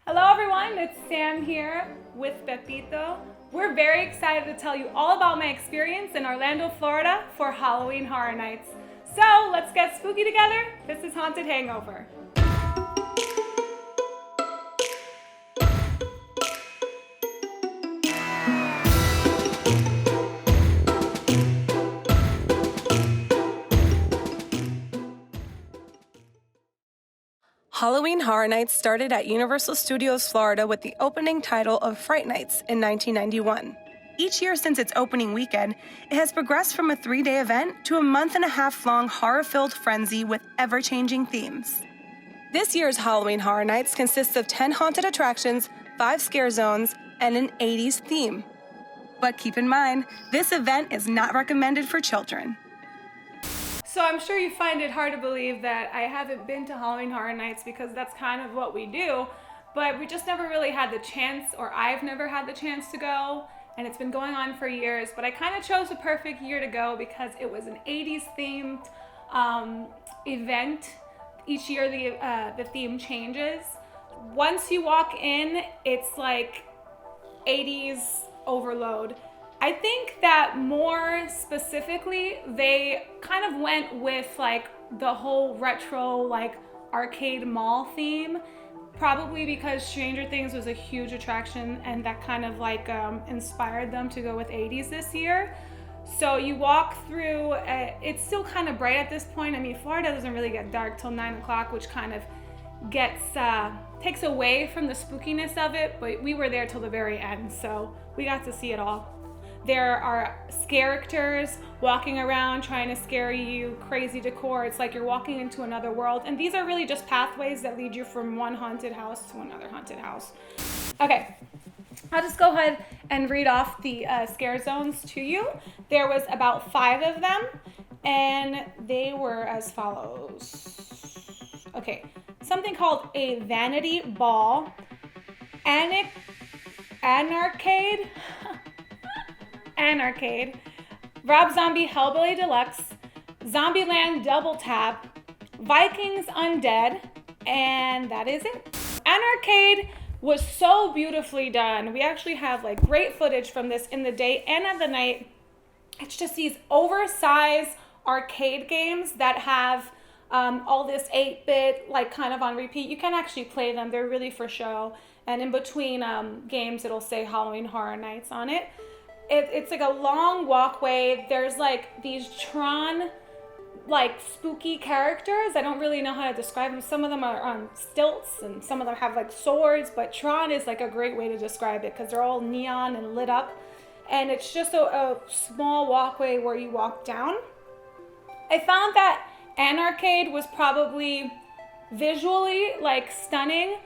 Hello everyone, it's Sam here with Pepito. We're very excited to tell you all about my experience in Orlando, Florida for Halloween Horror Nights. So let's get spooky together. This is Haunted Hangover. Halloween Horror Nights started at Universal Studios Florida with the opening title of Fright Nights in 1991. Each year since its opening weekend, it has progressed from a 3-day event to a month-and-a-half-long horror-filled frenzy with ever-changing themes. This year's Halloween Horror Nights consists of 10 haunted attractions, 5 scare zones, and an 80s theme. But keep in mind, this event is not recommended for children. So I'm sure you find it hard to believe that I haven't been to Halloween Horror Nights because that's kind of what we do, but we just never really had the chance, or I've never had the chance to go, and it's been going on for years, but I kind of chose the perfect year to go because it was an 80s themed event. Each year the theme changes. Once you walk in, it's like 80s overload. I think that more specifically, they kind of went with like the whole retro, like arcade mall theme, probably because Stranger Things was a huge attraction and that kind of like inspired them to go with 80s this year. So you walk through, it's still kind of bright at this point. I mean, Florida doesn't really get dark till 9 o'clock, which kind of takes away from the spookiness of it, but we were there till the very end, so we got to see it all. There are characters walking around trying to scare you, crazy decor. It's like you're walking into another world. And these are really just pathways that lead you from one haunted house to another haunted house. Okay, I'll just go ahead and read off the scare zones to you. There was about 5 of them, and they were as follows. Okay, something called a vanity ball, anarcade, Rob Zombie Hellbilly Deluxe, Zombieland Double Tap, Vikings Undead, and that is it. Anarcade was so beautifully done. We actually have like great footage from this in the day and at the night. It's just these oversized arcade games that have all this 8-bit like kind of on repeat. You can actually play them. They're really for show. And in between games, it'll say Halloween Horror Nights on it. It's like a long walkway. There's like these Tron like spooky characters. I don't really know how to describe them. Some of them are on stilts and some of them have like swords, but Tron is like a great way to describe it because they're all neon and lit up. And it's just a small walkway where you walk down. I found that Anarcade was probably visually like stunning,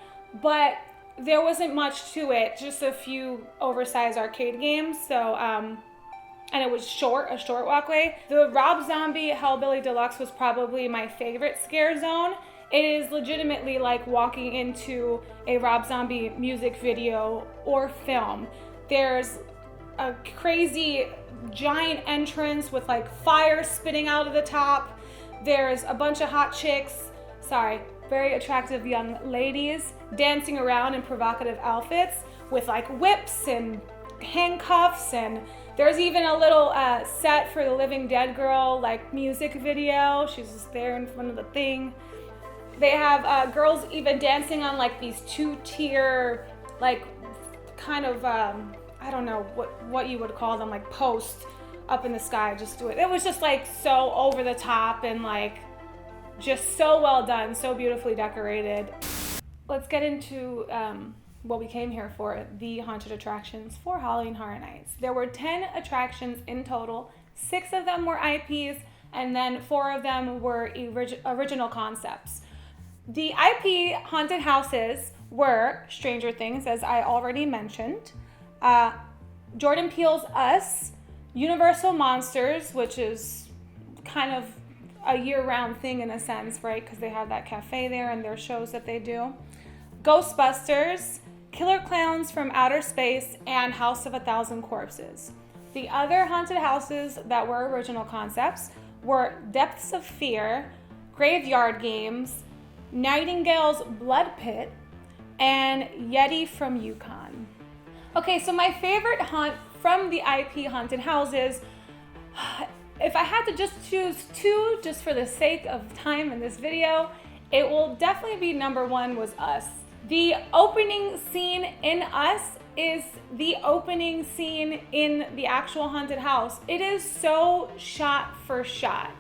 but there wasn't much to it, just a few oversized arcade games. So, and it was a short walkway. The Rob Zombie Hellbilly Deluxe was probably my favorite scare zone. It is legitimately like walking into a Rob Zombie music video or film. There's a crazy giant entrance with like fire spitting out of the top. There's a bunch of hot chicks, very attractive young ladies dancing around in provocative outfits with like whips and handcuffs, and there's even a little set for the Living Dead girl like music video. She's just there in front of the thing. They have girls even dancing on like these 2-tier like kind of I don't know what you would call them, like posts up in the sky. Just do it. It was just like so over the top and like just so well done, so beautifully decorated. Let's get into what we came here for, the haunted attractions for Halloween Horror Nights. There were 10 attractions in total. 6 of them were IPs, and then 4 of them were original concepts. The IP haunted houses were Stranger Things, as I already mentioned, Jordan Peele's Us, Universal Monsters, which is kind of a year-round thing in a sense, right? Because they have that cafe there and their shows that they do. Ghostbusters, Killer Clowns from Outer Space, and House of a Thousand Corpses. The other haunted houses that were original concepts were Depths of Fear, Graveyard Games, Nightingale's Blood Pit, and Yeti from Yukon. Okay, so my favorite haunt from the IP haunted houses, if I had to just choose two, just for the sake of time in this video, it will definitely be number one was Us. The opening scene in Us is the opening scene in the actual haunted house. It is so shot for shot.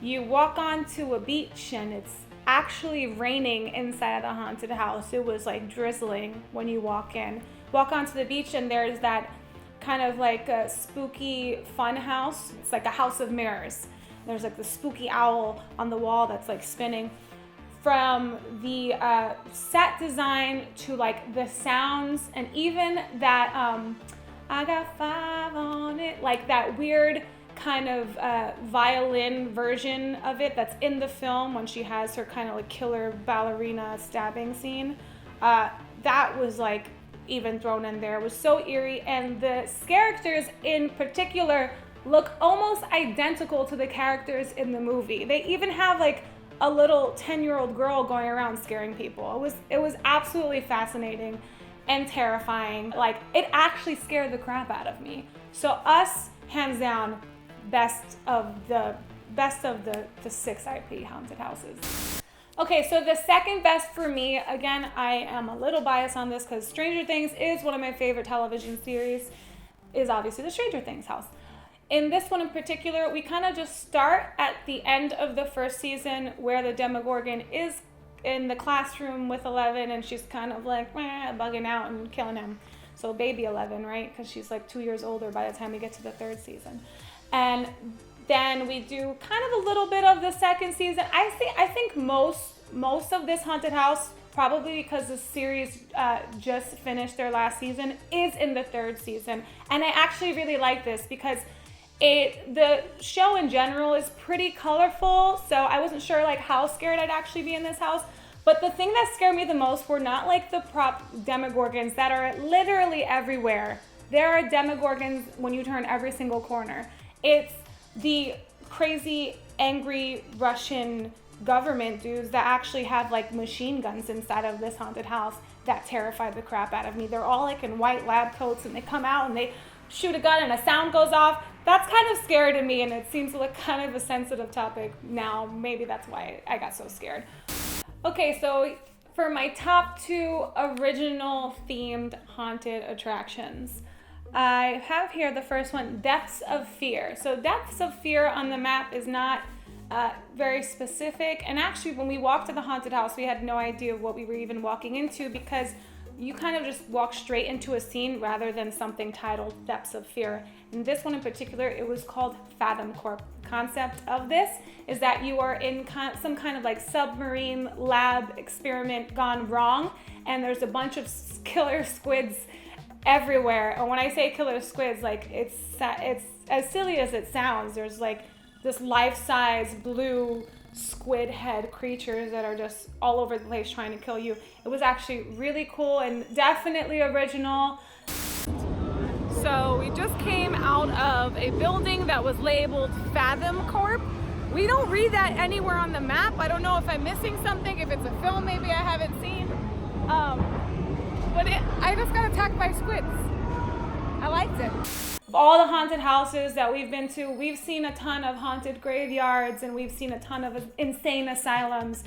You walk onto a beach and it's actually raining inside the haunted house. It was like drizzling when you walk in. Walk onto the beach and there's that kind of like a spooky fun house. It's like a house of mirrors. There's like the spooky owl on the wall that's like spinning. From the set design to like the sounds and even that I got 5 on it, like that weird kind of violin version of it that's in the film when she has her kind of like killer ballerina stabbing scene. That was like even thrown in there. It was so eerie, and the characters in particular look almost identical to the characters in the movie. They even have like a little 10-year-old girl going around scaring people. It was absolutely fascinating and terrifying. Like, it actually scared the crap out of me. So Us, hands down, best of the 6 IP haunted houses. Okay, so the second best for me, again, I am a little biased on this because Stranger Things is one of my favorite television series, is obviously the Stranger Things house. In this one in particular, we kind of just start at the end of the first season where the Demogorgon is in the classroom with 11 and she's kind of like bugging out and killing him. So baby 11, right? Because she's like 2 years older by the time we get to the third season. And then we do kind of a little bit of the second season. I think most of this haunted house, probably because the series just finished their last season, is in the third season. And I actually really like this because the show in general is pretty colorful, so I wasn't sure like how scared I'd actually be in this house. But the thing that scared me the most were not like the prop Demogorgons that are literally everywhere. There are Demogorgons when you turn every single corner. It's the crazy, angry Russian government dudes that actually have like machine guns inside of this haunted house that terrified the crap out of me. They're all like in white lab coats and they come out and they shoot a gun and a sound goes off. That's kind of scary to me, and it seems like kind of a sensitive topic now. Maybe that's why I got so scared. Okay, so for my top 2 original themed haunted attractions, I have here the first one, Depths of Fear. So Depths of Fear on the map is not very specific, and actually when we walked to the haunted house, we had no idea what we were even walking into because you kind of just walk straight into a scene rather than something titled Depths of Fear. In this one in particular, it was called Fathom Corp. The concept of this is that you are in some kind of like submarine lab experiment gone wrong, and there's a bunch of killer squids everywhere. And when I say killer squids, like it's as silly as it sounds. There's like this life-size blue squid head creatures that are just all over the place trying to kill you. It was actually really cool and definitely original. So we just came out of a building that was labeled Fathom Corp. We don't read that anywhere on the map. I don't know if I'm missing something, if it's a film maybe I haven't seen. But I just got attacked by squids. I liked it. Of all the haunted houses that we've been to, we've seen a ton of haunted graveyards and we've seen a ton of insane asylums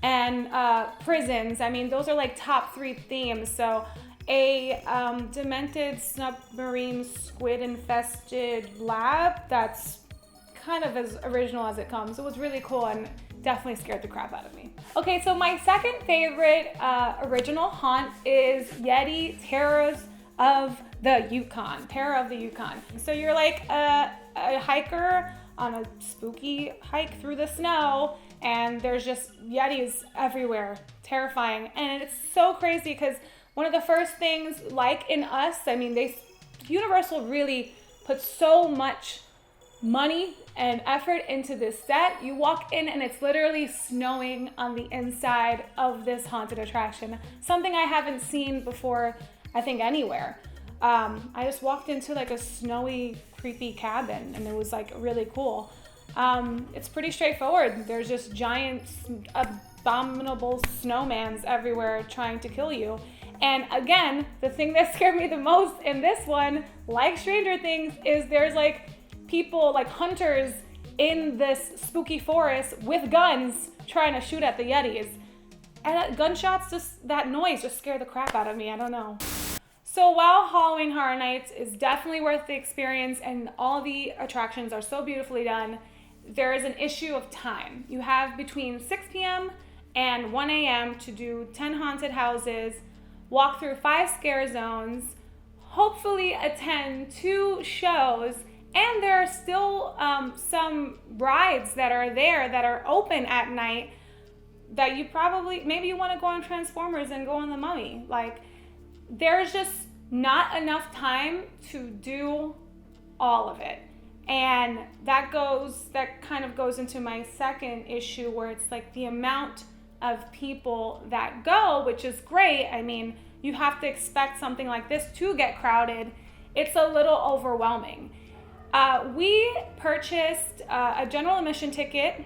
and prisons. I mean, those are like top 3 themes. So a demented submarine squid infested lab, that's kind of as original as it comes. It was really cool and definitely scared the crap out of me. Okay, so my second favorite original haunt is Yeti Terrors of the Yukon, Terror of the Yukon. So you're like a hiker on a spooky hike through the snow, and there's just Yetis everywhere, terrifying. And it's so crazy because one of the first things, like in Us, I mean, Universal really put so much money and effort into this set. You walk in and it's literally snowing on the inside of this haunted attraction. Something I haven't seen before, I think, anywhere. I just walked into like a snowy, creepy cabin and it was like really cool. It's pretty straightforward. There's just a abominable snowmans everywhere trying to kill you. And again, the thing that scared me the most in this one, like Stranger Things, is there's like people, like hunters in this spooky forest with guns trying to shoot at the Yetis. And gunshots, just that noise just scared the crap out of me. I don't know. So while Halloween Horror Nights is definitely worth the experience and all the attractions are so beautifully done, there is an issue of time. You have between 6 p.m. and 1 a.m. to do 10 haunted houses, walk through 5 scare zones, hopefully attend 2 shows, and there are still some rides that are there that are open at night that you probably, maybe you want to go on Transformers and go on the Mummy. Like, there's just not enough time to do all of it. And that kind of goes into my second issue, where it's like the amount of people that go, which is great. I mean, you have to expect something like this to get crowded. It's a little overwhelming. We purchased a general admission ticket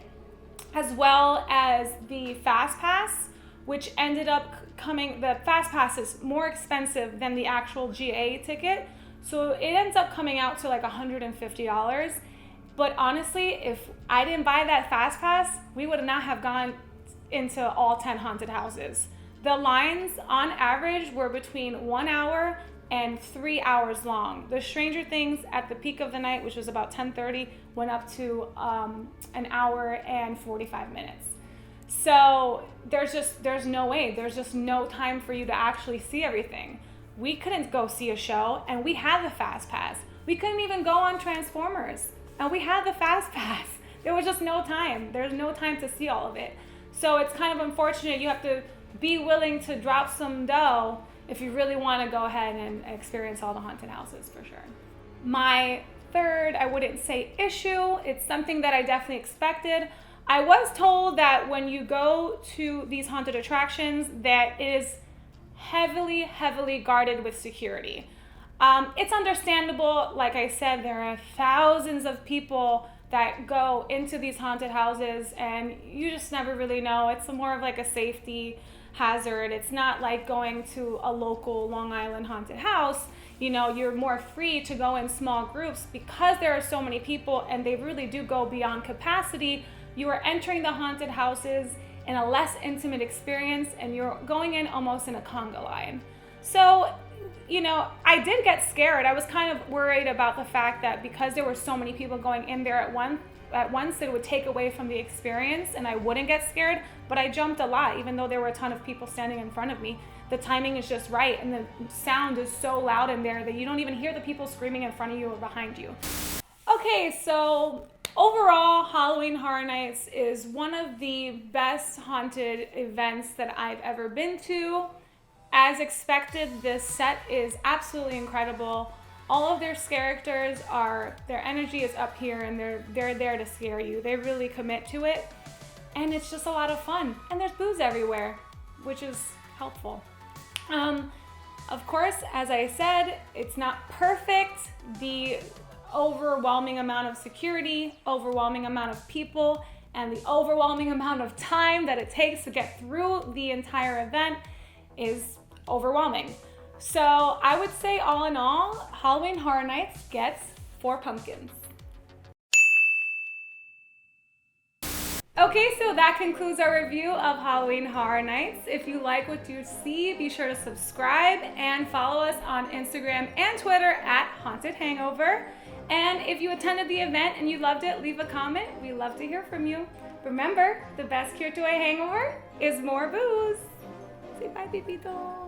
as well as the Fast Pass, which ended up the Fast Pass is more expensive than the actual GA ticket. So it ends up coming out to like $150. But honestly, if I didn't buy that Fast Pass, we would not have gone into all 10 haunted houses. The lines on average were between 1 hour and 3 hours long. The Stranger Things at the peak of the night, which was about 10:30, went up to an hour and 45 minutes. So there's no way, there's just no time for you to actually see everything. We couldn't go see a show, and we had the Fast Pass. We couldn't even go on Transformers, and we had the Fast Pass. There was just no time. There's no time to see all of it. So it's kind of unfortunate. You have to be willing to drop some dough if you really want to go ahead and experience all the haunted houses, for sure. My third, I wouldn't say issue, it's something that I definitely expected. I was told that when you go to these haunted attractions, that it is heavily guarded with security. It's understandable. Like I said, there are thousands of people that go into these haunted houses, and you just never really know. It's more of like a safety hazard. It's not like going to a local Long Island haunted house. You know, you're more free to go in small groups because there are so many people and they really do go beyond capacity. You are entering the haunted houses in a less intimate experience, and you're going in almost in a conga line. So, you know, I did get scared. I was kind of worried about the fact that because there were so many people going in there at once, it would take away from the experience and I wouldn't get scared, but I jumped a lot, even though there were a ton of people standing in front of me. The timing is just right, and the sound is so loud in there that you don't even hear the people screaming in front of you or behind you. Okay, so overall, Halloween Horror Nights is one of the best haunted events that I've ever been to. As expected, this set is absolutely incredible. All of their characters their energy is up here, and they're there to scare you. They really commit to it, and it's just a lot of fun. And there's booze everywhere, which is helpful. Of course, as I said, it's not perfect. The overwhelming amount of security, overwhelming amount of people, and the overwhelming amount of time that it takes to get through the entire event is overwhelming. So I would say, all in all, Halloween Horror Nights gets 4 pumpkins. Okay, so that concludes our review of Halloween Horror Nights. If you like what you see, be sure to subscribe and follow us on Instagram and Twitter at Haunted Hangover. And if you attended the event and you loved it, leave a comment. We love to hear from you. Remember, the best cure to a hangover is more booze. Say bye, Pipito.